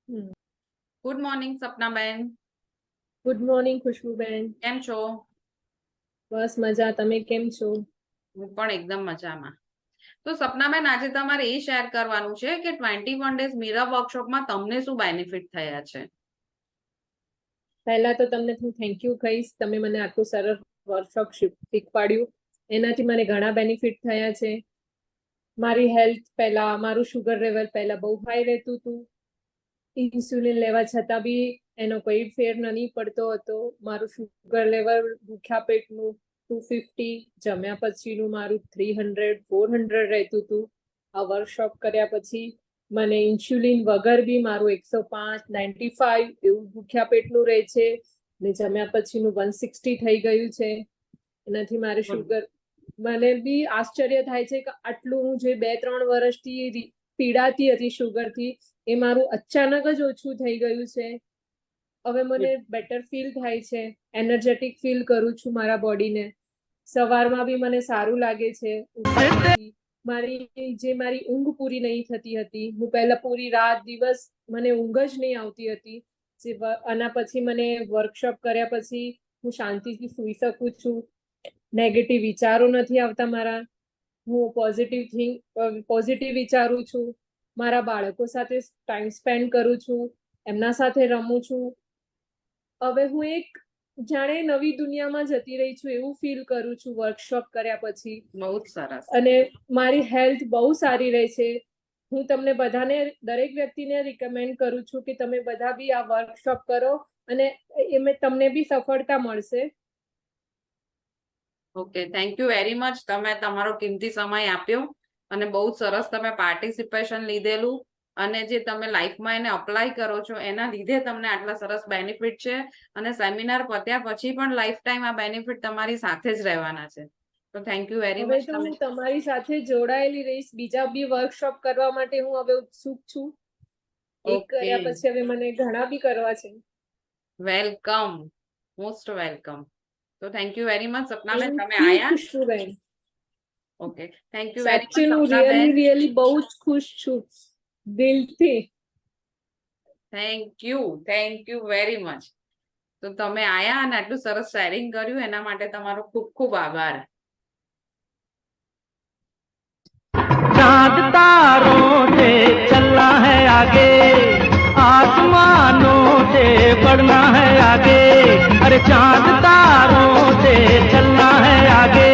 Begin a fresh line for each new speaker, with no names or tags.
Good morning સપનાબેન.
Good morning ખુશ્બુબેન.
કેમ છો?
બસ મજા, તમે કેમ છો?
હું પણ એકદમ મજામાં. તો સપનાબેન, આજે તમારે એ શેર કરવાનું છે કે 21 ડેઝ મિરર વર્કશોપમાં તમને શું બેનિફિટ થયા છે.
પહેલા તો તમને હું થેન્ક યુ કહીશ, તમે મને આટલું સરસ વર્કશોપ શીખવાડ્યું, એનાથી મને ઘણા બેનિફિટ થયા છે. મારી હેલ્થ પહેલા, મારું શુગર લેવલ પહેલા બહુ હાઈ રહેતું હતું. ઇન્સ્યુલિન લેવા છતાં બી એનો કોઈ ફેર નહીં પડતો હતો. મારું શુગર લેવલ ભૂખ્યા પેટનું 250, જમ્યા પછીનું મારું 300 400 રહેતું હતું. આ વર્કશોપ કર્યા પછી મને ઇન્સ્યુલિન વગર બી મારું 105 95 એવું ભૂખ્યા પેટનું રહે છે, ને જમ્યા પછીનું 160 થઈ ગયું છે. એનાથી મારે શુગર, મને બી આશ્ચર્ય થાય છે કે આટલું હું જે 2-3 વર્ષથી પીડાતી હતી શુગરથી, એ મારું અચાનક જ ઓછું થઈ ગયું છે. હવે મને બેટર ફીલ થાય છે, એનર્જેટિક ફીલ કરું છું મારા બોડીને. સવારમાં બી મને સારું લાગે છે. મારી ઊંઘ પૂરી નહીં થતી હતી. હું પહેલા પૂરી રાત દિવસ મને ઊંઘ જ નહીં આવતી હતી. આના પછી મને વર્કશોપ કર્યા પછી હું શાંતિથી સૂઈ શકું છું. નેગેટિવ વિચારો નથી આવતા મારા. હું પોઝિટિવ વિચારું છું. મારા બાળકો સાથે ટાઈમ સ્પેન્ડ કરું છું, એમના સાથે રમું છું. હવે હું એક જાણે નવી દુનિયામાં જતી રહી છું એવું ફીલ કરું છું વર્કશોપ કર્યા પછી.
બહુ જ સરસ.
અને મારી હેલ્થ બહુ સારી રહે છે. હું તમને બધાને, દરેક વ્યક્તિને રિકમેન્ડ કરું છું કે તમે બધા બી આ વર્કશોપ કરો અને એમાં તમને બી સફળતા મળશે.
Okay, thank you very much. તમે તમારો કિંમતી સમય આપ્યો અને બહુ સરસ તમે પાર્ટિસિપેશન લીધેલું, અને જે તમે લાઈફમાં એને અપ્લાય કરો છો એના લીધે તમને આટલા સરસ બેનિફિટ છે. અને સેમિનાર પત્યા પછી પણ લાઈફ ટાઈમ આ બેનિફિટ તમારી સાથે જ રહેવાના છે. તો થેન્ક યુ વેરી
હવે
મચ.
તો હું તમારી સાથે જોડાયેલી રહીશ. બીજા બી વર્કશોપ કરવા માટે હું હવે ઉત્સુક છું. એક કર્યા પછી હવે મને ઘણા બી કરવા છે.
Welcome, most welcome. તો થેન્ક યુ વેરી મચ સપનાબેન, તમે
આયા
આયા.
ખુશ્બુબેન,
okay, thank you very much
સાચી હું રિયલી બહુ જ ખુશ છું દિલથી.
Thank you very much. તો તમે આયા અને આટલું સરસ શેરિંગ કર્યું એના માટે તમારો ખૂબ ખૂબ આભાર.
चांद तारों से चलना है आगे, आसमानों से बढ़ना है आगे, अरे चांद तारों से चलना है आगे।